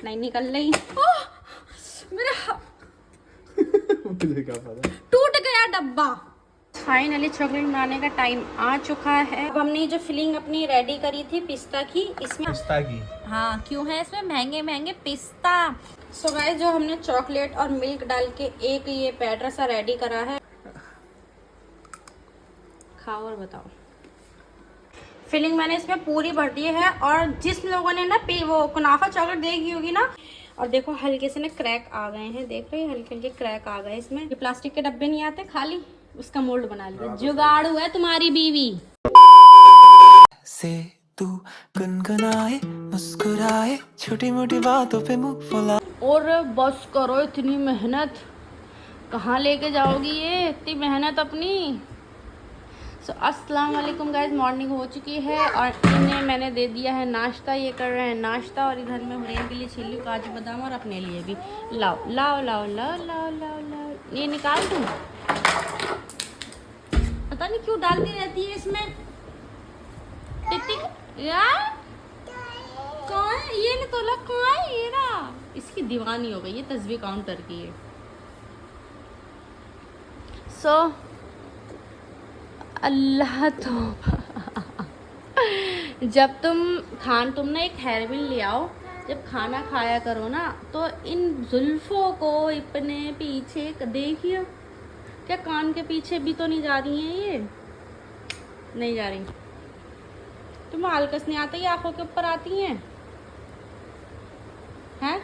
नहीं निकल रही। मेरा क्या पता टूट गया डब्बा। फाइनली चॉकलेट बनाने का टाइम आ चुका है। अब हमने जो फिलिंग अपनी रेडी करी थी पिस्ता की, इसमें पिस्ता की। हाँ क्यों है इसमें महंगे महंगे पिस्ता। सो गाइस जो हमने चॉकलेट और मिल्क डाल के एक ये बैटर सा रेडी करा है, खाओ और बताओ। फिलिंग मैंने इसमें पूरी भर दी है। और जिस लोगों ने ना वो कुनाफा चॉकलेट देखी होगी ना, और देखो हल्के से ना क्रैक आ गए हैं, देख रहे हो हल्के हल्के क्रैक आ गए इसमें। ये प्लास्टिक के डब्बे नहीं आते खाली, उसका मोल्ड बना लिया। जुगाड़ू है तुम्हारी बीवी। से तू गुनगुनाए मुस्कुराए छोटी मोटी बातों पे मुंह फुला। और बस करो, इतनी मेहनत कहाँ लेके जाओगी ये इतनी मेहनत अपनी। सो अस्सलाम वालेकुम गाइस, मॉर्निंग हो चुकी है और इन्हें मैंने दे दिया है नाश्ता। ये कर रहे हैं नाश्ता और इधर में हुरैन के लिए छीली काजू बादाम और अपने लिए भी। लाओ लाओ लाओ लाओ लाओ लाओ लाओ, ये निकाल दूँ। पता नहीं क्यों डालती रहती है इसमें टिक यार। कौन है ये? नहीं तो लग कहाँ है ये ना, इसकी दीवानी हो गई ये तस्वीर काउंटर की है। सो अल्लाह तौबा। जब तुम ना एक हेयरबिन ले आओ, जब खाना खाया करो ना, तो इन जुल्फों को अपने पीछे देखिए। क्या कान के पीछे भी तो नहीं जा रही हैं ये? नहीं जा रही। तुम्हें आलकस नहीं आता, ये आंखों के ऊपर आती हैं हैं?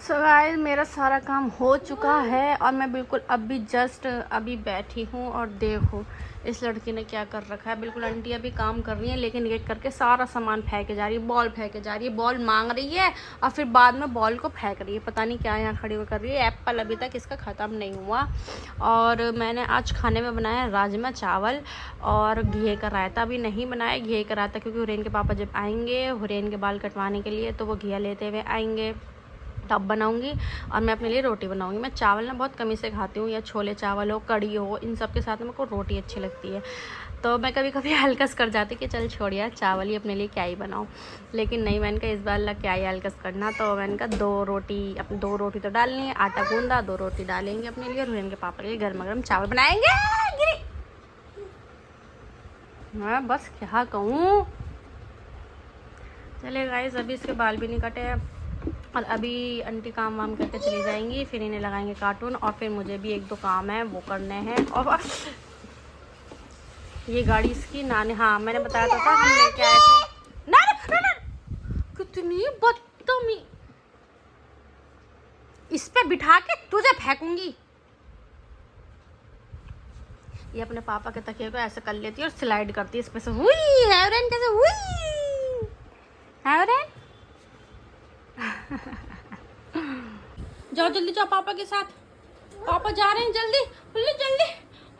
सो गाइस मेरा सारा काम हो चुका है और मैं बिल्कुल अभी बैठी हूँ। और देखो इस लड़की ने क्या कर रखा है। बिल्कुल आंटी अभी काम कर रही है, लेकिन ये करके सारा सामान फेंके जा रही है। बॉल फेंके जा रही है, बॉल मांग रही है और फिर बाद में बॉल को फेंक रही है। पता नहीं क्या यहाँ खड़ी हुई कर रही है। एप्पल अभी तक इसका ख़त्म नहीं हुआ। और मैंने आज खाने में बनाया राजमा चावल और घी का रायता भी नहीं बनाया। घी का रायता क्योंकि हुरैन के पापा जब आएंगे हुरैन के बाल कटवाने के लिए, तो वो घिया लेते हुए आएंगे तब बनाऊंगी। और मैं अपने लिए रोटी बनाऊंगी। मैं चावल ना बहुत कमी से खाती हूँ, या छोले चावल हो, कड़ी हो, इन सब के साथ में मेरे को रोटी अच्छी लगती है। तो मैं कभी कभी हल्कस कर जाती कि चल छोड़ यार, चावल ही अपने लिए क्या ही बनाऊँ। लेकिन नहीं, मैंने कहा इस बार ला क्या ही हल्कस करना। तो मैंने कहा दो रोटी तो डालनी है। आटा गूंदा, 2 रोटी डालेंगे अपने लिए और हुरैन के पापा के लिए गर्मा गर्म चावल बनाएंगे। मैं बस क्या कहूँ। चले गाइस, अभी इसके बाल भी नहीं कटे हैं और अभी आंटी काम वाम करके चली जाएंगी, फिर इन्हें लगाएंगे कार्टून और फिर मुझे भी 1-2 काम है वो करने हैं। और ये गाड़ी इसकी नानी, हाँ मैंने बताया था हम लेके आए थे ना, कितनी बदतमीज। इस पे बिठा के तुझे फेंकूंगी। ये अपने पापा के तकिए को ऐसे कर लेती है और स्लाइड करती है इस पे से। हुई हैरन कैसे हुई हैरन। जाओ जल्दी जाओ पापा के साथ, पापा जा रहे हैं जल्दी। हुल्लू जल्दी,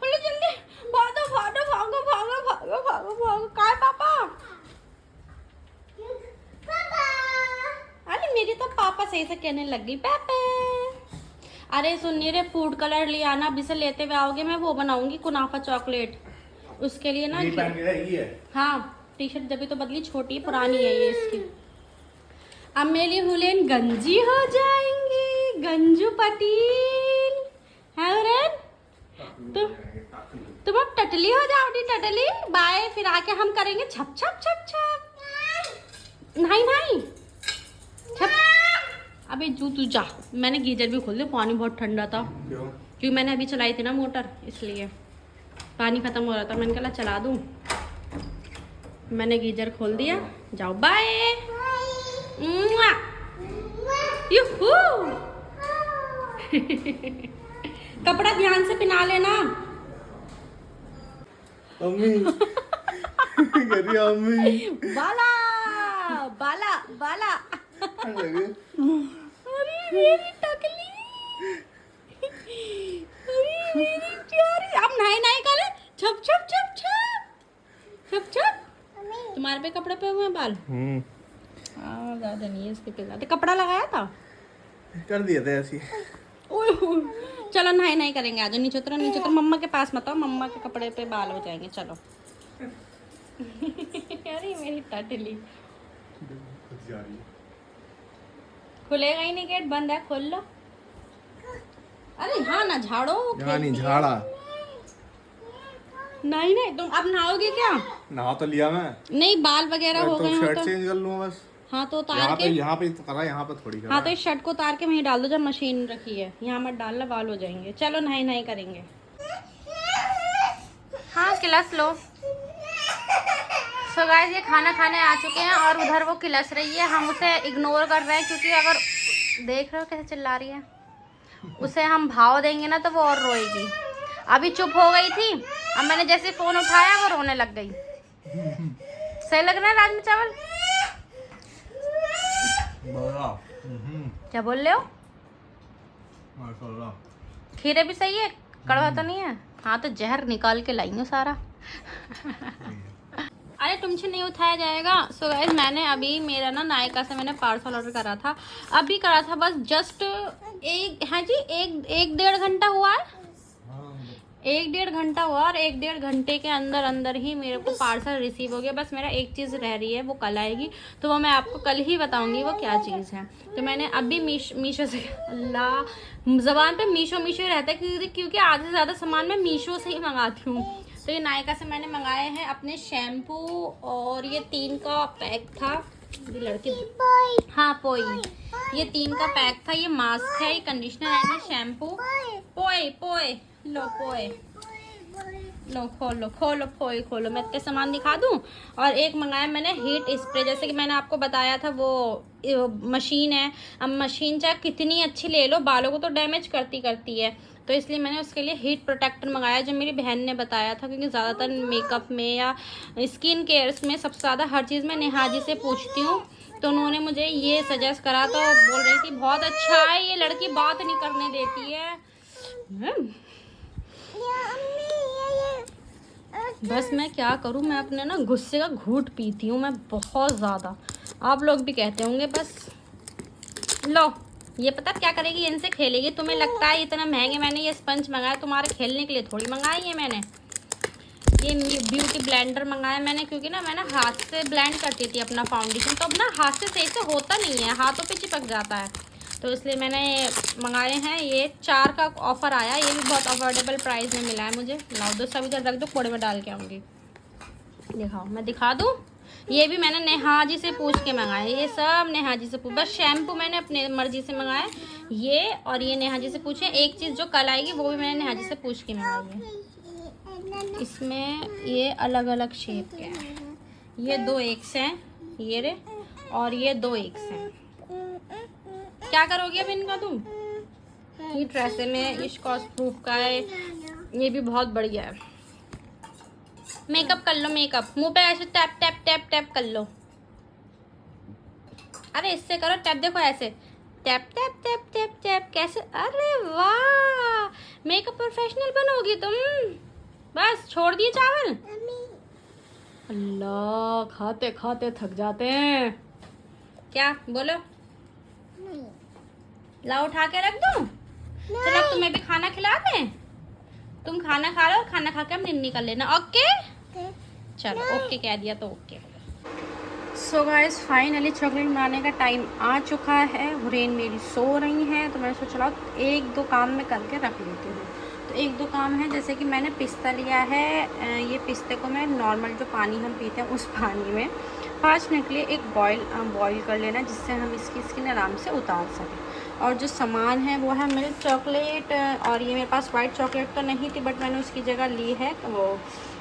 हुल्लू जल्दी, भागो भागो भागो भागो भागो भागो भागो। कहाँ है पापा? अरे मेरी तो पापा सही से कहने लग गई पापा। अरे सुनिए रे, फूड कलर ले आना, अभी से लेते हुए आओगे। मैं वो बनाऊंगी कुनाफा चॉकलेट, उसके लिए ना। हाँ टी शर्ट जब भी तो बदली, छोटी पुरानी है ये इसकी। अब मेरी हुरैन गंजी हो जाएंगी, गंजू पटील है हुरैन। तुम अब टटली हो जाओगी, टटली। बाय, फिर आके हम करेंगे छप छप छप छप। नहीं नहीं छप। अबे तू जा। मैंने गीजर भी खोल दिया, पानी बहुत ठंडा था। क्यों? क्योंकि मैंने अभी चलाई थी ना मोटर, इसलिए पानी खत्म हो रहा था। मैंने कहा चला दूं, मैंने गीजर खोल दिया। जाओ बाय। कपड़ा ध्यान से पहना लेना। अम्मी अम्मी बाला बाला बाला। अरे मेरी टकली, अरे मेरी प्यारी। अब नहीं करे, छप छप छप छप छप छप। तुम्हारे पे कपड़े पे हुए हैं बाल? ज्यादा नहीं है इसके पे, ज्यादा कपड़ा लगाया था, कर दिए थे ऐसी। चलो नहीं करेंगे। आज नीचे उतरो, नीचे उतरो। मम्मा के पास मत आओ, मम्मा के कपड़े पे बाल हो जाएंगे। चलो। अरे मेरी टटली। जा रही है। खुलेगा ही नहीं, गेट बंद है, खोल लो। अरे हाँ ना, झाड़ो। यहाँ नहीं झाड़ा। नहीं नहीं, तुम अब नहाओगे क्या? नहा तो लिया मैं। नहीं, बाल वगैरह हो तो गए हो शर्ट तो। चेंज कर लूँ बस। हाँ तो उतार के, यहाँ पे तो करा, यहाँ पे थोड़ी करा। हाँ तो इस शर्ट को उतार के वहीं डाल दो जब मशीन रखी है, यहाँ मत डालना, बाल हो जाएंगे। चलो नहीं नहीं करेंगे। हाँ किलस लो। सो गाइस, ये खाना खाने आ चुके हैं और उधर वो किलस रही है, हम उसे इग्नोर कर रहे हैं क्योंकि अगर देख रहे हो कैसे चिल्ला रही है, उसे हम भाव देंगे ना तो वो और रोएगी। अभी चुप हो गई थी, अब मैंने जैसे फोन उठाया वो रोने लग गई। सही लग रहा है राजमा चावल? क्या बोल रहे हो? खीरे भी सही है, कड़वा तो नहीं है? हाँ तो जहर निकाल के लाई हूँ सारा। अरे तुमसे नहीं उठाया जाएगा। सो गाइस, मैंने अभी मेरा ना नायका से मैंने पार्सल ऑर्डर करा था, अभी करा था बस जस्ट एक, हाँ जी, एक डेढ़ घंटा हुआ है। 1-1.5 घंटा हुआ और 1-1.5 घंटे के अंदर अंदर ही मेरे को पार्सल रिसीव हो गया। बस मेरा एक चीज़ रह रही है, वो कल आएगी, तो वो मैं आपको कल ही बताऊंगी वो क्या चीज़ है। तो मैंने अभी मीशो से, अल्लाह ज़बान पे मीशो मीशो रहता है क्योंकि आधे से ज़्यादा सामान मैं मीशो से ही मंगाती हूँ। तो ये नायका से मैंने मंगाए हैं अपने शैम्पू, और ये 3 का पैक था। ये लड़की, हाँ पोई, ये 3 का पैक था। ये मास्क है, ये कंडीशनर है, ये शैम्पू। पोए पोए लो, पोए लो, खोलो खोलो, पोए खोलो। मैं इतने सामान दिखा दूँ। और एक मंगाया मैंने हीट स्प्रे, जैसे कि मैंने आपको बताया था वो मशीन है। अब मशीन चाहे कितनी अच्छी ले लो, बालों को तो डैमेज करती है, तो इसलिए मैंने उसके लिए हीट प्रोटेक्टर मंगाया, जो मेरी बहन ने बताया था। क्योंकि ज़्यादातर मेकअप में या स्किन केयर्स में सबसे ज़्यादा हर चीज़ में नेहा जी से पूछती हूँ, तो उन्होंने मुझे ये सजेस्ट करा, तो बोल रही थी बहुत अच्छा है, ये लड़की बात नहीं करने देती है। बस मैं क्या करूँ, मैं अपने ना गुस्से का घूंट पीती हूँ मैं बहुत ज़्यादा। आप लोग भी कहते होंगे। बस लो, ये पता क्या करेगी, इनसे खेलेगी। तुम्हें लगता है इतना महंगे मैंने ये स्पंज मंगाया, तुम्हारे खेलने के लिए थोड़ी मंगाई है मैंने। ये ब्यूटी ब्लेंडर मंगाया मैंने, क्योंकि ना मैं ना हाथ से ब्लेंड करती थी अपना फाउंडेशन, तो अब ना हाथ से सही से होता नहीं है, हाथों पे चिपक जाता है, तो इसलिए मैंने मंगाए हैं। ये 4 का ऑफ़र आया, ये भी बहुत अफोर्डेबल प्राइस में मिला है मुझे। लाओ दो, सब इधर रख दो, कोड़े में डाल के आऊँगी। दिखाओ, मैं दिखा दूँ। ये भी मैंने नेहा जी से पूछ के मंगाए, ये सब नेहा जी से पूछ। बस शैम्पू मैंने अपने मर्जी से मंगाए ये, और ये नेहा जी से पूछे। एक चीज़ जो कल आएगी वो भी मैंने नेहा जी से पूछ के मंगाई है। इसमें ये अलग अलग शेप के हैं, ये 2 एक्स हैं, ये रे, और ये 2 एक्स हैं। क्या करोगे अब इनका तुम? ये ड्रेसे में, ये स्कॉच प्रूफ का है, ये भी बहुत बढ़िया है। मेकअप कर लो, मेकअप मुंह पे ऐसे टैप टैप टैप टैप कर लो। अरे इससे करो टैप, देखो ऐसे tap tap tap tap tap, कैसे? अरे वाह, मेकअप प्रोफेशनल बनोगी तुम। बस छोड़ दिए चावल। अल्लाह, खाते खाते थक जाते हैं। क्या बोलो? लाओ उठा के रख दूं? चलो अब तुम्हें भी खाना खिला दें। तुम खाना खा लो, खाना खा के हम निन्नी कर लेना। ओके चलो, ओके कह दिया तो okay. So guys, finally chocolate बनाने का टाइम आ चुका है। हुरैन मेरी सो रही हैं, तो मैंने सोचा 1-2 काम मैं करके रख लेती हूँ। तो 1-2 काम है, जैसे कि मैंने पिस्ता लिया है। ये पिस्ते को मैं नॉर्मल जो पानी हम पीते हैं उस पानी में 5 मिनट के लिए एक बॉईल कर लेना, जिससे हम इसकी स्किन आराम से उतार सकें। और जो सामान है वो है मिल्क चॉकलेट, और ये मेरे पास वाइट चॉकलेट तो नहीं थी, बट मैंने उसकी जगह ली है वो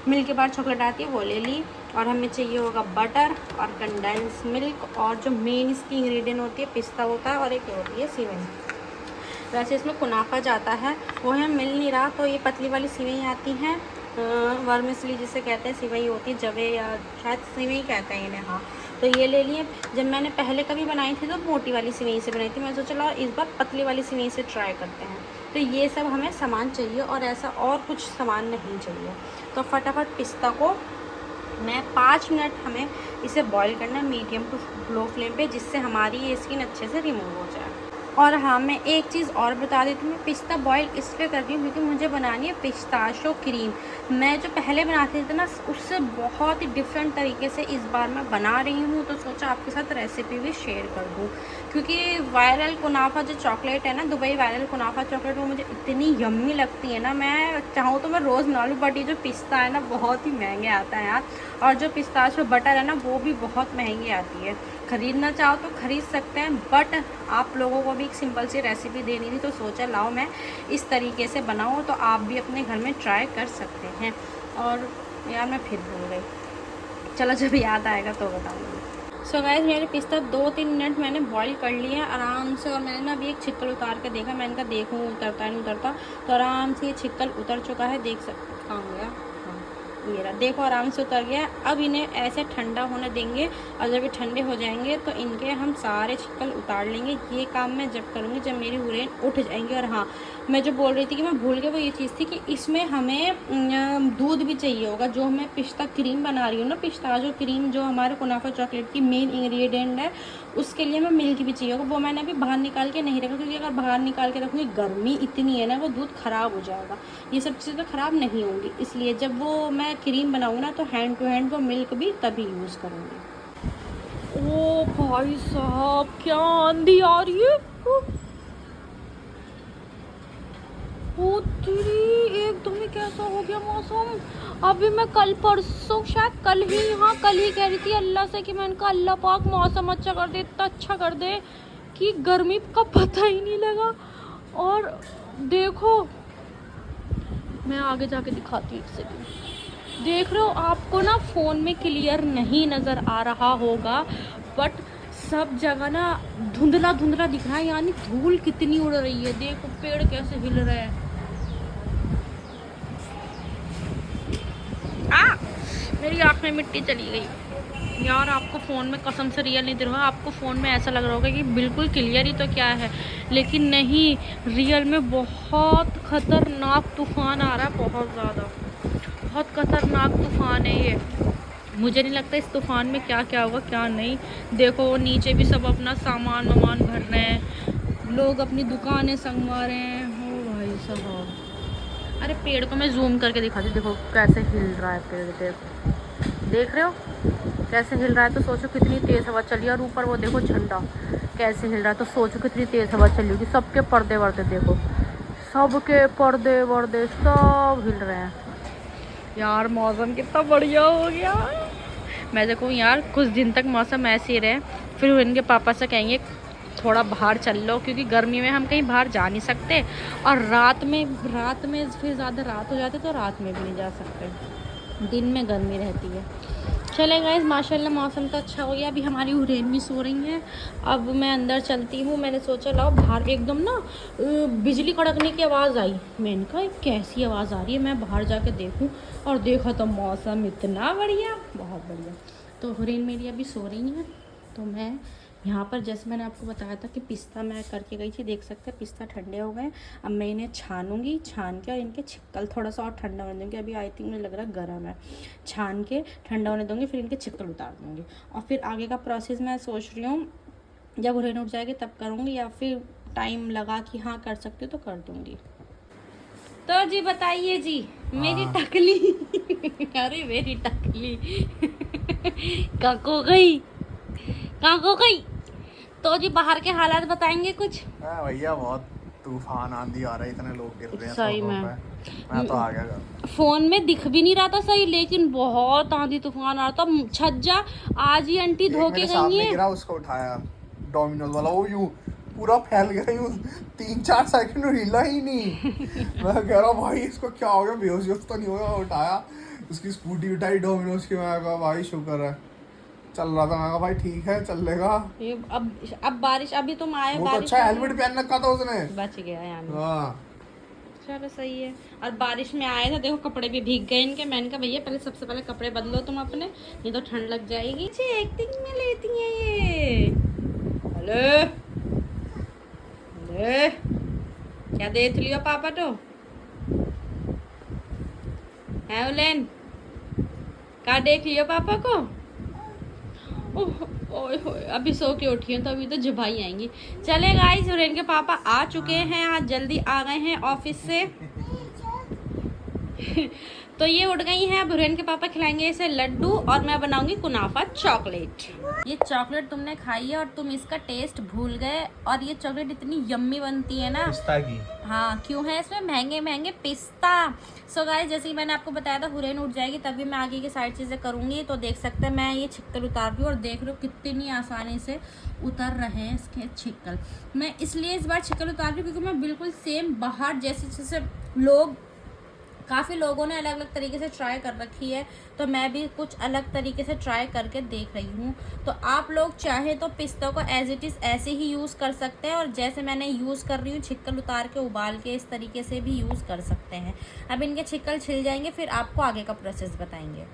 मिल्क के बाद चॉकलेट आती है, वो ले ली। और हमें चाहिए होगा बटर और कंडेंस मिल्क, और जो मेन इसकी इंग्रेडिएंट होती है पिस्ता होता है, और एक होती है सेवई। वैसे इसमें कुनाफा जाता है, वो है मिल नहीं रहा, तो ये पतली वाली सेवई आती हैं, वर्मिसली जिसे कहते हैं, सेवई होती है जवे, या शायद सेवई कहते हैं इन्हें। हाँ, तो ये ले लिए। जब मैंने पहले कभी बनाई थी तो मोटी वाली सेवई से बनाई थी, मैं सोचा चलो इस बार पतली वाली सेवई से ट्राई करते हैं। तो ये सब हमें सामान चाहिए, और ऐसा और कुछ सामान नहीं चाहिए। तो फटाफट पिस्ता को मैं 5 मिनट हमें इसे बॉईल करना है मीडियम टू लो फ्लेम पे, जिससे हमारी ये स्किन अच्छे से रिमूव हो जाए। और हाँ, मैं एक चीज़ और बता देती हूँ, मैं पिस्ता बॉईल इसलिए करती हूँ क्योंकि मुझे बनानी है पिस्ताशो क्रीम। मैं जो पहले बनाती थी ना, उससे बहुत ही डिफरेंट तरीके से इस बार मैं बना रही हूँ, तो सोचा आपके साथ रेसिपी भी शेयर कर दूँ। क्योंकि वायरल कुनाफा जो चॉकलेट है ना, दुबई वायरल कुनाफा चॉकलेट, वो मुझे इतनी यम्मी लगती है ना, मैं चाहूँ तो मैं रोज़ बना लूँ, बट ये जो पिस्ता है ना बहुत ही महंगे आता है यार। और जो पिस्ताशो बटर है ना, वो भी बहुत महंगी आती है। ख़रीदना चाहो तो ख़रीद सकते हैं, बट आप लोगों को भी एक सिंपल सी रेसिपी देनी थी, तो सोचा लाओ मैं इस तरीके से बनाऊँ, तो आप भी अपने घर में ट्राई कर सकते हैं। और यार मैं फिर भूल गई, चलो जब याद आएगा तो बताऊँगी। सो गाइस, मेरे पिस्ता 2-3 मिनट मैंने बॉईल कर लिया आराम से, और मैंने ना अभी एक छिक्कल उतार के देखा, मैंने कहा देखूँ उतरता है नहीं उतरता, तो आराम से ये छिक्कल उतर चुका है, देख सकते। कहाँ गया? ये रहा, देखो आराम से उतर गया। अब इन्हें ऐसे ठंडा होने देंगे, और जब ये ठंडे हो जाएंगे तो इनके हम सारे छिक्कल उतार लेंगे। ये काम मैं जब करूँगी जब मेरी हुरेन उठ जाएंगी। और हाँ, मैं जो बोल रही थी कि मैं भूल गई, वो ये चीज़ थी कि इसमें हमें दूध भी चाहिए होगा। जो मैं पिस्ता क्रीम बना रही हूँ ना, पिस्ताशो क्रीम जो हमारे कुनाफा चॉकलेट की मेन इंग्रेडिएंट है, उसके लिए हमें मिल्क भी चाहिए होगा। वो मैंने अभी बाहर निकाल के नहीं रखा, क्योंकि अगर बाहर निकाल के रखूँगी, गर्मी इतनी है ना, वो दूध ख़राब हो जाएगा। ये सब चीज़ें ख़राब नहीं होंगी, इसलिए जब वो मैं क्रीम बनाऊँ ना, तो हैंड टू हैंड वो मिल्क भी तभी यूज़ करूँगी। ओ भाई साहब, क्या आंधी आ रही है! ओ तेरी, एकदम ही कैसा हो गया मौसम। अभी मैं कल परसों, शायद कल ही कह रही थी अल्लाह से कि मैंने कहा अल्लाह पाक मौसम अच्छा कर दे, इतना अच्छा कर दे कि गर्मी का पता ही नहीं लगा। और देखो, मैं आगे जाके दिखाती हूँ, एक सेकंड। देख रहे हो, आपको ना फ़ोन में क्लियर नहीं नज़र आ रहा होगा, बट सब जगह ना धुंधला धुंधला दिख रहा है, यानी धूल कितनी उड़ रही है। देखो पेड़ कैसे हिल रहे हैं। मेरी आँख में मिट्टी चली गई यार। आपको फ़ोन में कसम से रियल नहीं दिख रहा, आपको फ़ोन में ऐसा लग रहा होगा कि बिल्कुल क्लियर ही तो क्या है, लेकिन नहीं, रियल में बहुत ख़तरनाक तूफ़ान आ रहा है, बहुत ज़्यादा, बहुत खतरनाक तूफ़ान है ये। मुझे नहीं लगता इस तूफ़ान में क्या क्या होगा क्या नहीं। देखो नीचे भी सब अपना सामान वामान भर रहे हैं, लोग अपनी दुकानें संगवा रहे हैं। हो भाई साहब, अरे पेड़ को मैं जूम करके दिखाती हूँ, देखो कैसे हिल रहा है पेड़। देखो, देख रहे हो कैसे हिल रहा है, तो सोचो कितनी तेज़ हवा चली है। और ऊपर वो देखो झंडा कैसे हिल रहा है, तो सोचो कितनी तेज़ हवा चली होगी। सबके पर्दे वर्दे देखो, सबके पर्दे वर्दे सब हिल रहे हैं यार। मौसम कितना बढ़िया हो गया। मैं देखो यार, कुछ दिन तक मौसम ऐसे ही रहे, फिर इनके पापा से कहेंगे थोड़ा बाहर चल लो, क्योंकि गर्मी में हम कहीं बाहर जा नहीं सकते, और रात में फिर ज़्यादा रात हो जाती है, तो रात में भी नहीं जा सकते, दिन में गर्मी रहती है। चले गाइस, माशाल्लाह मौसम तो अच्छा हो गया। अभी हमारी हुरैन भी सो रही हैं, अब मैं अंदर चलती हूँ। मैंने सोचा लाओ बाहर, एकदम ना बिजली कड़कने की आवाज़ आई, मैंने कहा कैसी आवाज़ आ रही है, मैं बाहर जाके देखूँ, और देखा तो मौसम इतना बढ़िया, बहुत बढ़िया। तो हुरैन मेरी अभी सो रही हैं, तो मैं यहाँ पर, जैसे मैंने आपको बताया था कि पिस्ता मैं करके गई थी, देख सकते हैं पिस्ता ठंडे हो गए। अब मैं इन्हें छानूंगी, छान के, और इनके छिक्कल थोड़ा सा और ठंडा होने दूँगी। अभी आई थिंक मुझे लग रहा है गर्म है, छान के ठंडा होने दूँगी, फिर इनके छिक्कल उतार दूँगी। और फिर आगे का प्रोसेस मैं सोच रही हूँ जब हुरैन उठ जाएगी तब करूँगी, या फिर टाइम लगा कि हाँ कर सकती हूँ तो कर दूँगी। तो जी बताइए जी, मेरी टकली अरे मेरी टकली कहाँ खो गई? तो जी बाहर के हालात बताएंगे कुछ? भैया बहुत तूफान आंधी आ रहा है, इतने लोग गिर रहे हैं सही में, मैं तो आ गया घर। फोन में दिख भी नहीं रहा था सही, लेकिन बहुत आंधी तूफान आ रहा था। छज्जा आज ही आंटी धो के गई है। गिरा, उसको उठाया डोमिनोज वाला, वो यूं पूरा फैल गया, यूं 3-4 सेकंड हिला ही नहीं। मैं कह रहा भाई इसको क्या हो गया, बेहोश तो नहीं होगा। उठाया, उसकी स्कूटी उठाई डोमिनोज की, मैं कहा भाई शुक्र है चल रहा था। मैं कहा भाई ठीक है चल लेगा। ये अब बारिश, अभी तुम आए, वो तो बारिश अच्छा हेलमेट पहन रखा था उसने, बच गया यानी। हाँ चलो सही है। और बारिश में आए थे, देखो कपड़े भी भीग गए इनके। मैंने कहा भैया पहले, सबसे पहले कपड़े बदलो तुम अपने, नहीं तो ठंड लग जाएगी। एक्टिंग में लेती हैं ये। हेलो क्या देख लियो पापा तो है उलेन, क्या देख लियो पापा को? ओह ओए होए, अभी सो के उठी हैं तो अभी तो जुबाई आएंगी। चले गाइस, हुरैन के पापा आ चुके हैं, आज जल्दी आ गए हैं ऑफिस से। तो ये उठ गई हैं। अब हुरैन के पापा खिलाएंगे इसे लड्डू और मैं बनाऊंगी कुनाफा चॉकलेट। ये चॉकलेट तुमने खाई है और तुम इसका टेस्ट भूल गए। और ये चॉकलेट इतनी यम्मी बनती है ना, पिस्ता की। हाँ, क्यों है इसमें महंगे महंगे पिस्ता। सो गाइस, जैसे कि मैंने आपको बताया था हुरैन उठ जाएगी तभी मैं आगे की साइड चीज़ें करूँगी। तो देख सकते हैं मैं ये छिक्कल उतार रही हूँ और देख रहे हो कितनी आसानी से उतर रहे हैं इसके छिक्कल। मैं इसलिए इस बार छिक्कल उतार रही हूँ क्योंकि मैं बिल्कुल सेम बाहर जैसे लोग, काफ़ी लोगों ने अलग अलग तरीके से ट्राई कर रखी है, तो मैं भी कुछ अलग तरीके से ट्राई करके देख रही हूँ। तो आप लोग चाहे तो पिस्ता को एज इट इज़ ऐसे ही यूज़ कर सकते हैं, और जैसे मैंने यूज़ कर रही हूँ छिक्कल उतार के उबाल के, इस तरीके से भी यूज़ कर सकते हैं। अब इनके छिक्कल छिल जाएंगे, फिर आपको आगे का प्रोसेस बताएंगे।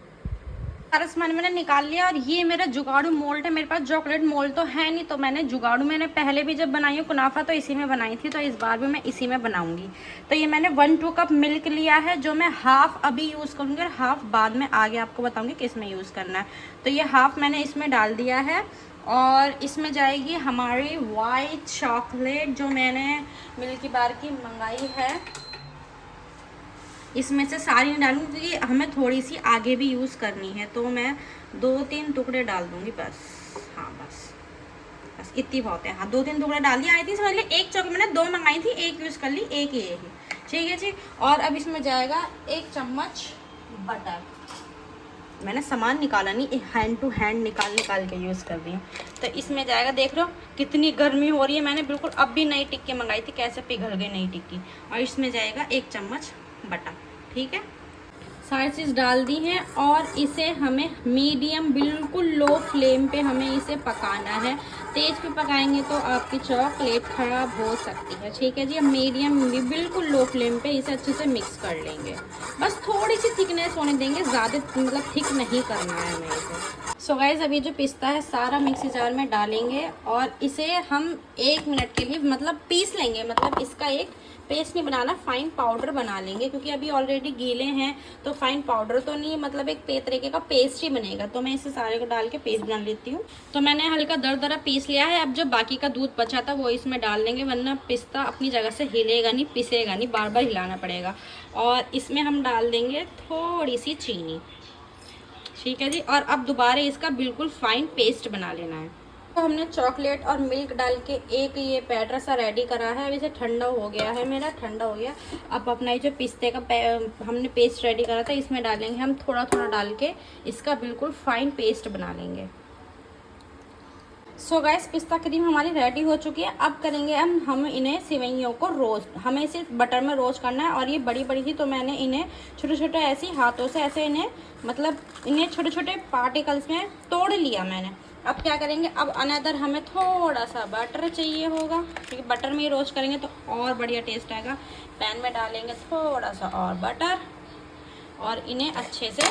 सारा सामान मैंने निकाल लिया और ये मेरा जुगाड़ू मोल्ड है। मेरे पास चॉकलेट मोल्ड तो है नहीं, तो मैंने जुगाड़ू, मैंने पहले भी जब बनाई हूँ कुनाफा तो इसी में बनाई थी, तो इस बार भी मैं इसी में बनाऊंगी। तो ये मैंने 1-2 कप मिल्क लिया है, जो मैं हाफ अभी यूज़ करूँगी और हाफ बाद में आगे आपको बताऊँगी किस में यूज़ करना है। तो ये हाफ मैंने इसमें डाल दिया है और इसमें जाएगी हमारी वाइट चॉकलेट जो मैंने मिल्की बार की मंगाई है। इसमें से सारी नहीं डालूंगी क्योंकि हमें थोड़ी सी आगे भी यूज़ करनी है, तो मैं 2-3 टुकड़े डाल दूंगी बस। हाँ बस इतनी बहुत है। हाँ, 2-3 टुकड़े डाल दिया। आई थी समझ ली एक चॉकलेट मैंने 2 मंगाई थी, एक यूज़ कर ली, एक ये है। ठीक है जी। और अब इसमें जाएगा 1 चम्मच बटर। मैंने सामान निकाला नहीं, हैंड टू हैंड निकाल के यूज़ कर रही हूँ। तो इसमें जाएगा, देख लो कितनी गर्मी हो रही है, मैंने बिल्कुल अब भी नई टिक्की मंगाई थी, कैसे पिघल गई नई टिक्की। और इसमें जाएगा 1 चम्मच बटर। ठीक है, सारी चीज़ डाल दी है और इसे हमें मीडियम, बिल्कुल लो फ्लेम पे हमें इसे पकाना है। तेज़ पे पकाएंगे तो आपकी चॉकलेट ख़राब हो सकती है। ठीक है जी। अब मीडियम, बिल्कुल लो फ्लेम पे इसे अच्छे से मिक्स कर लेंगे। बस थोड़ी सी थिकनेस होने देंगे, ज़्यादा मतलब थिक नहीं करना है हमें इसे। सो गाइस, अब ये जो पिस्ता है सारा मिक्सी जार में डालेंगे और इसे हम 1 मिनट के लिए मतलब पीस लेंगे। मतलब इसका एक पेस्ट नहीं बनाना, फाइन पाउडर बना लेंगे, क्योंकि अभी ऑलरेडी गीले हैं तो फाइन पाउडर तो नहीं, मतलब एक तरीके का पेस्ट ही बनेगा। तो मैं इसे सारे को डाल के पेस्ट बना लेती हूँ। तो मैंने हल्का दरदरा पीस लिया है। अब जो बाकी का दूध बचा था वो इसमें डाल देंगे, वरना पिस्ता अपनी जगह से हिलेगा नहीं, पिसेगा नहीं, बार बार हिलाना पड़ेगा। और इसमें हम डाल देंगे थोड़ी सी चीनी। ठीक है जी। और अब दोबारा इसका बिल्कुल फाइन पेस्ट बना लेना है। तो हमने चॉकलेट और मिल्क डाल के एक ये बैटर सा रेडी करा है। अब इसे ठंडा हो गया है, मेरा ठंडा हो गया। अब अपना ये जो पिस्ते का हमने पेस्ट रेडी करा था इसमें डालेंगे हम, थोड़ा थोड़ा डाल के इसका बिल्कुल फाइन पेस्ट बना लेंगे। सो गाइस, पिस्ता क्रीम हमारी रेडी हो चुकी है। अब करेंगे हम इन्हें सेवइयों को रोस्ट, हमें सिर्फ बटर में रोस्ट करना है। और ये बड़ी बड़ी थी तो मैंने इन्हें छोटे छोटे ऐसे हाथों से ऐसे इन्हें मतलब इन्हें छोटे छोटे पार्टिकल्स में तोड़ लिया मैंने। अब क्या करेंगे, अब अनदर हमें थोड़ा सा बटर चाहिए होगा, क्योंकि बटर में ही रोस्ट करेंगे तो और बढ़िया टेस्ट आएगा। पैन में डालेंगे थोड़ा सा और बटर और इन्हें अच्छे से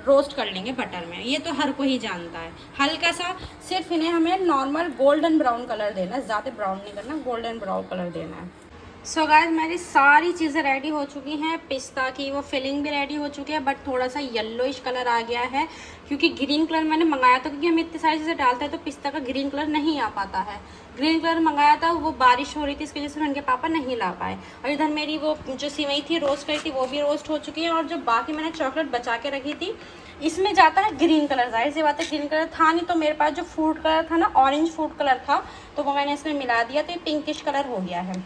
रोस्ट कर लेंगे बटर में। ये तो हर कोई ही जानता है। हल्का सा सिर्फ इन्हें हमें नॉर्मल गोल्डन ब्राउन कलर देना है, ज़्यादा ब्राउन नहीं करना, गोल्डन ब्राउन कलर देना है। सो गाइस, मेरी सारी चीज़ें रेडी हो चुकी हैं। पिस्ता की वो फिलिंग भी रेडी हो चुकी है, बट थोड़ा सा येलोइश कलर आ गया है, क्योंकि ग्रीन कलर मैंने मंगाया था, क्योंकि हम इतनी सारी चीज़ें डालते हैं तो पिस्ता का ग्रीन कलर नहीं आ पाता है। ग्रीन कलर मंगाया था, वो बारिश हो रही थी इसकी वजह से उनके पापा नहीं ला पाए। और इधर मेरी वो जो सिवई थी रोस्ट करी थी वो भी रोस्ट हो चुकी है। और जो बाकी मैंने चॉकलेट बचा के रखी थी इसमें जाता है ग्रीन कलर। जाहिर सी बात है, ग्रीन कलर था नहीं तो मेरे पास जो फूड कलर था ना, ऑरेंज फूड कलर था, तो वो मैंने इसमें मिला दिया, तो ये पिंकिश कलर हो गया है।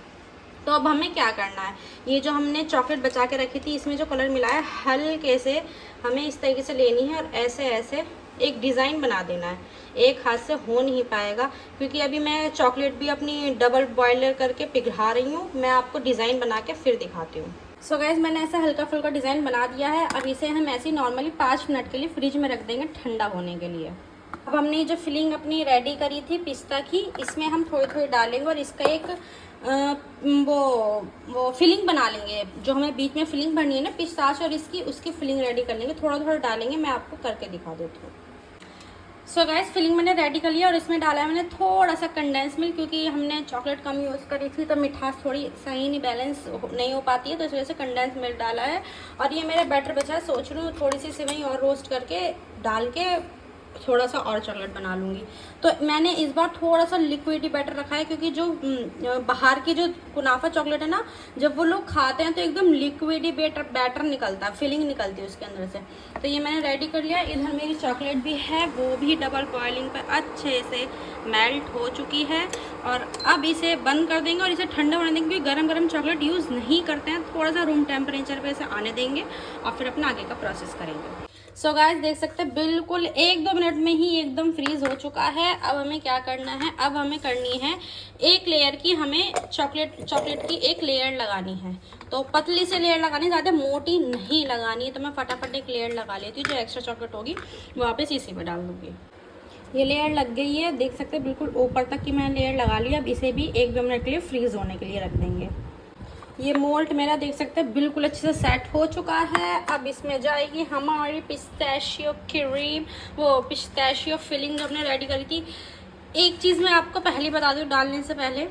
तो अब हमें क्या करना है, ये जो हमने चॉकलेट बचा के रखी थी इसमें जो कलर मिला है हल्के से हमें इस तरीके से लेनी है और ऐसे ऐसे एक डिज़ाइन बना देना है। एक हाथ से हो नहीं पाएगा, क्योंकि अभी मैं चॉकलेट भी अपनी डबल बॉयलर करके पिघला रही हूँ। मैं आपको डिज़ाइन बना के फिर दिखाती हूँ। सो गाइस, मैंने ऐसा हल्का फुल्का डिज़ाइन बना दिया है। अब इसे हम ऐसे ही नॉर्मली 5 मिनट के लिए फ्रिज में रख देंगे ठंडा होने के लिए। अब हमने जो फिलिंग अपनी रेडी करी थी पिस्ता की, इसमें हम थोड़ी थोड़ी डालेंगे और इसका एक वो फिलिंग बना लेंगे। जो हमें बीच में फिलिंग भरनी है ना पिस्ताच और उसकी फिलिंग रेडी कर लेंगे। थोड़ा थोड़ा डालेंगे, मैं आपको करके दिखा देती हूँ। सो गाइस, फिलिंग मैंने रेडी कर लिया और इसमें डाला है मैंने थोड़ा सा कंडेंस मिल्क, क्योंकि हमने चॉकलेट कम यूज़ करी थी तो मिठास थोड़ी सही नहीं बैलेंस नहीं हो पाती है, तो इस वजह से कंडेंस मिल्क डाला है। और ये मेरा बैटर बचा है, सोच रही हूँ थोड़ी सी सेवई और रोस्ट करके डाल के थोड़ा सा और चॉकलेट बना लूँगी। तो मैंने इस बार थोड़ा सा लिक्विडी बैटर रखा है, क्योंकि जो बाहर की जो कुनाफा चॉकलेट है ना, जब वो लोग खाते हैं तो एकदम लिक्विडी बैटर निकलता है, फिलिंग निकलती है उसके अंदर से। तो ये मैंने रेडी कर लिया। इधर मेरी चॉकलेट भी है, वो भी डबल बॉइलिंग पर अच्छे से मेल्ट हो चुकी है। और अब इसे बंद कर देंगे और इसे ठंडा होने देंगे, क्योंकि गरम गरम चॉकलेट यूज़ नहीं करते हैं। थोड़ा सा रूम टेम्परेचर पे इसे आने देंगे और फिर अपना आगे का प्रोसेस करेंगे। सो गाइस देख सकते हैं बिल्कुल 1-2 मिनट में ही एकदम फ्रीज हो चुका है। अब हमें क्या करना है, अब हमें करनी है एक लेयर की, हमें चॉकलेट की एक लेयर लगानी है। तो पतली से लेयर लगानी, ज़्यादा मोटी नहीं लगानी है। तो मैं फटाफट एक लेयर लगा लेती हूँ, जो एक्स्ट्रा चॉकलेट होगी वापस इसी में डाल दूँगी। ये लेयर लग गई है, देख सकते हैं बिल्कुल ऊपर तक की मैंने लेयर लगा ली। अब इसे भी 1-2 मिनट के लिए फ्रीज होने के लिए रख देंगे। ये मोल्ड मेरा देख सकते हैं बिल्कुल अच्छे से सेट हो चुका है। अब इसमें जाएगी हमारी पिस्ताशियो क्रीम, वो पिस्ताशियो फिलिंग जो हमने रेडी करी थी। एक चीज़ मैं आपको पहले बता दूँ डालने से पहले,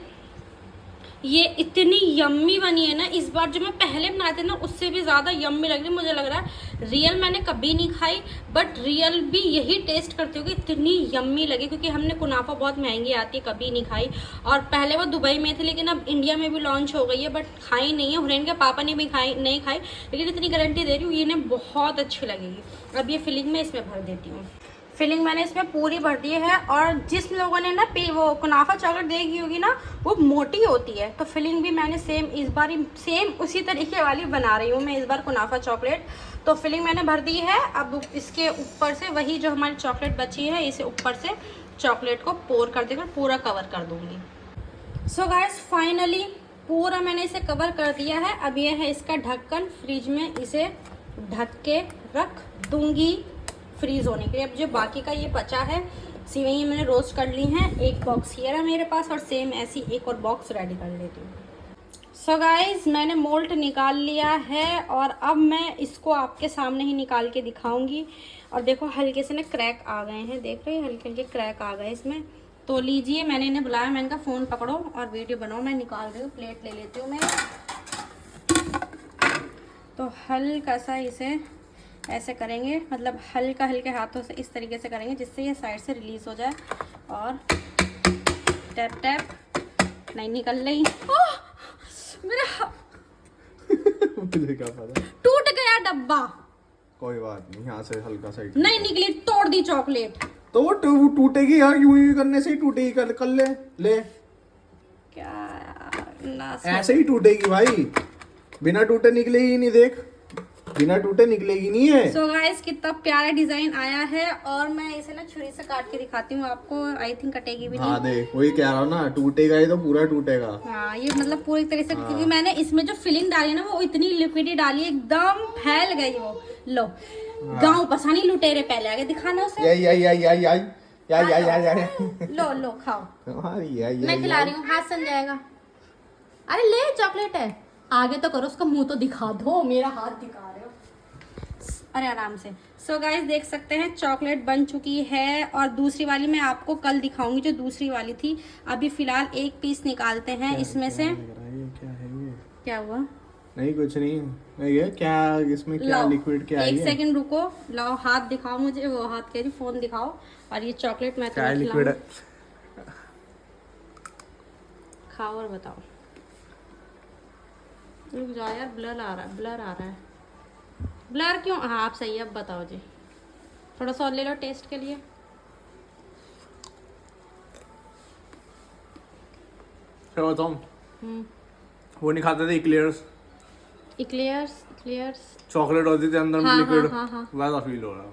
ये इतनी यम्मी बनी है ना इस बार, जो मैं पहले बनाए थे ना उससे भी ज़्यादा यम्मी लग रही है। मुझे लग रहा है रियल मैंने कभी नहीं खाई, बट रियल भी यही टेस्ट करती होगी, इतनी यम्मी लगी। क्योंकि हमने कुनाफा बहुत महंगी आती है, कभी नहीं खाई। और पहले वो दुबई में थी, लेकिन अब इंडिया में भी लॉन्च हो गई है, बट खाई नहीं है। हुरैन के पापा ने भी नहीं खाई, लेकिन इतनी गारंटी दे रही हूँ, ये इन्हें बहुत अच्छी लगेगी। अब ये फिलिंग में इसमें भर देती हूँ। फिलिंग मैंने इसमें पूरी भर दी है। और जिस लोगों ने ना वो कुनाफा चॉकलेट देखी होगी ना, वो मोटी होती है। तो फिलिंग भी मैंने सेम इस बार सेम उसी तरीके वाली बना रही हूँ मैं इस बार कुनाफा चॉकलेट। तो फिलिंग मैंने भर दी है। अब इसके ऊपर से वही जो हमारी चॉकलेट बची है, इसे ऊपर से चॉकलेट को पोर कर देकर पूरा कवर कर दूँगी। सो गाइस फाइनली पूरा मैंने इसे कवर कर दिया है। अब ये है इसका ढक्कन, फ्रिज में इसे ढक के रख दूँगी फ्रीज होने के लिए। अब जो बाकी का ये बचा है, सेवइयाँ मैंने रोस्ट कर ली हैं। एक बॉक्स ये है मेरे पास, और सेम ऐसी एक और बॉक्स रेडी कर लेती हूँ। सो गाइस मैंने मोल्ड निकाल लिया है, और अब मैं इसको आपके सामने ही निकाल के दिखाऊंगी। और देखो हल्के से ना क्रैक आ गए हैं, देख रहे हैं हल्के हल्के क्रैक आ गए इसमें। तो लीजिए, मैंने इन्हें बुलाया, मैंने कहा फ़ोन पकड़ो और वीडियो बनाओ। मैं निकाल रही हूँ, प्लेट ले लेती हूँ मैं। तो हल्का सा इसे ऐसे करेंगे, मतलब हल्का हल्के हाथों से इस तरीके से करेंगे, जिससे ये साइड से रिलीज हो जाए। और टैप टैप, नहीं निकल रही। मेरा मुझे क्या पता, टूट गया डब्बा। कोई बात नहीं, यहाँ से हल्का सा नहीं निकली, तोड़ दी चॉकलेट। तो वो टूटेगी यार, यूं ही करने से ही टूटेगी। कर ले क्या ना ऐसे ही टूटेगी भाई, बिना टूटे निकलेगी ही नहीं। देख, बिना टूटे निकलेगी नहीं है। सो गाइस कितना प्यारा डिजाइन आया है। और मैं इसे ना छुरी से काट के दिखाती हूँ आपको, आई थिंक कटेगी भी नहीं। हाँ देख, वही कह रहा हूँ ना, टूटेगा ही तो पूरा टूटेगा। हाँ ये मतलब पूरी तरह से, क्योंकि मैंने इसमें जो फिलिंग डाली है ना, वो इतनी लिक्विडी डाली, एकदम फैल गई वो। लो गाँव पसानी लुटेरे पहले आगे दिखाना उसे। लो खाओ, मैं खिला रही हूँ, हाथ सन जाएगा। अरे ले, चॉकलेट है, आगे तो करो, उसका मुंह तो दिखा दो, मेरा हाथ दिखा रहे हो। अरे आराम से। सो गाइस देख सकते हैं चॉकलेट बन चुकी है। और दूसरी वाली मैं आपको कल दिखाऊंगी, जो दूसरी वाली थी। अभी फिलहाल एक पीस निकालते हैं इसमें से। क्या है ये? क्या हुआ? नहीं कुछ नहीं। ये क्या, इसमें क्या लिक्विड क्या है? एक सेकंड रुको, लाओ हाथ दिखाओ मुझे, वो हाथ कह रही फोन दिखाओ। और ये चॉकलेट मैं तुम्हें लिक्विड है? खाओ और बताओ। रुक जाओ यार, ब्लर आ रहा है। ब्लर क्यों? हाँ आप सही है, अब बताओ जी। थोड़ा सा और ले लो टेस्ट के लिए। क्या बताऊं? वो नहीं खाते थे इक्लेयर्स चॉकलेट होती थी अंदर में लिक्विड। हाँ। वैसा फील हो रहा।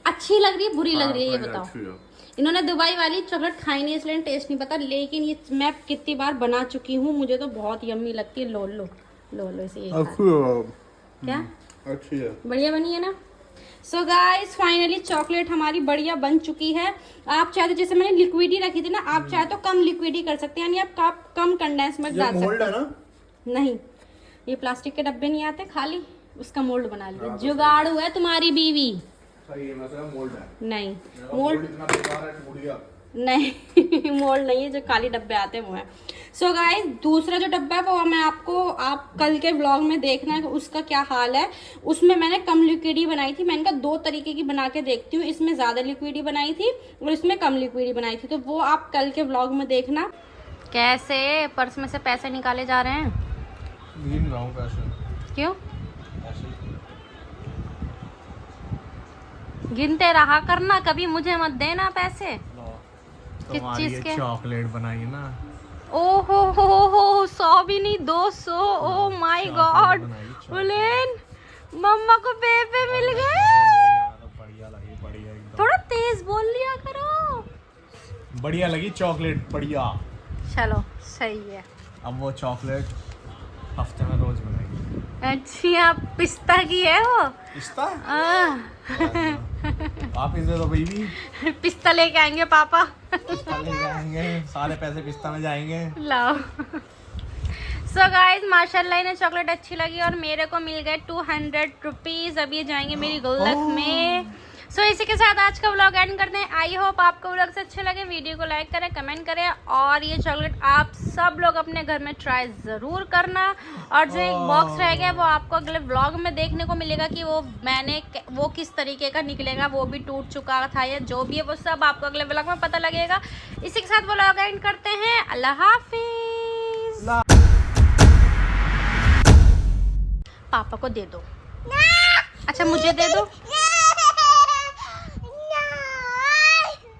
अच्छी लग रही है, बुरी लग रही है, ये बताओ। अच्छी है। इन्होंने दुबई वाली चॉकलेट खाई नहीं, इसलिए टेस्ट नहीं पता। लेकिन ये मैं कितनी बार बना चुकी हूँ, मुझे तो बहुत यम्मी लगती है। लो इसे ये क्या अच्छी है, बढ़िया बनी है ना। सो गाइस फाइनली चॉकलेट हमारी बढ़िया बन चुकी है। आप चाहे तो, जैसे मैंने लिक्विडी रखी थी ना, आप चाहे तो कम लिक्विडी कर सकते हैं, यानी आप कम कंडेंस मिल्क डाल सकते हैं। नहीं, ये प्लास्टिक के डब्बे नहीं आते खाली, उसका मोल्ड बना लिया। जुगाड़ू है तुम्हारी बीवी। सही है, मतलब मोल्ड है। नहीं मोल्ड इतना बेकार है, टूट गया। नहीं मोल्ड नहीं है, जो काली डब्बे आते हैं वो है। सो गाइस दूसरा जो डब्बा है वो मैं आपको आप कल के व्लॉग में देखना है कि उसका क्या हाल है। उसमें मैंने कम लिक्विड ही बनाई थी। मैंने कहा 2 तरीके की बना के देखती हूँ, इसमें ज़्यादा लिक्विड ही बनाई थी और इसमें कम लिक्विड ही बनाई थी, तो वो आप कल के व्लॉग में देखना। कैसे पर्स में से पैसे निकाले जा रहे हैं? गिन रहा हूँ पैसे। क्यों? गिनते रहा करना, कभी मुझे मत देना पैसे। किस चीज के? चॉकलेट बनाई ना। ओहो हो 100 भी नहीं 200। ओ माय गॉड बुलेन, मम्मा को पेपे मिल गए। बढ़िया लगी, बढ़िया एकदम। थोड़ा तेज बोल लिया करो। बढ़िया लगी चॉकलेट, बढ़िया। चलो सही है। अब वो चॉकलेट हफ्ते में रोज बनाएगी। अच्छी, आप पिस्ता की है वो? पिस्ता? आह, आप इसे तो बेबी पिस्ता लेके आएंगे पापा। पिस्ता ले जाएंगे, सारे पैसे पिस्ता में जाएंगे। लाओ। सो गाइज माशाल्लाह इन्हें चॉकलेट अच्छी लगी और मेरे को मिल गए 200 रुपीज़। अब ये जाएंगे मेरी गुल्लक में। सो इसी के साथ आज का व्लॉग एंड करते हैं। आई होप आपको व्लॉग से अच्छे लगे। वीडियो को लाइक करें, कमेंट करें और ये चॉकलेट आप सब लोग अपने घर में ट्राई ज़रूर करना। और जो एक बॉक्स रह गया वो आपको अगले व्लॉग में देखने को मिलेगा कि वो किस तरीके का निकलेगा। वो भी टूट चुका था या जो भी है वो सब आपको अगले व्लॉग में पता लगेगा। इसी के साथ व्लॉग एंड करते हैं। अल्लाह हाफिज़। पापा को दे दो। अच्छा मुझे दे दो।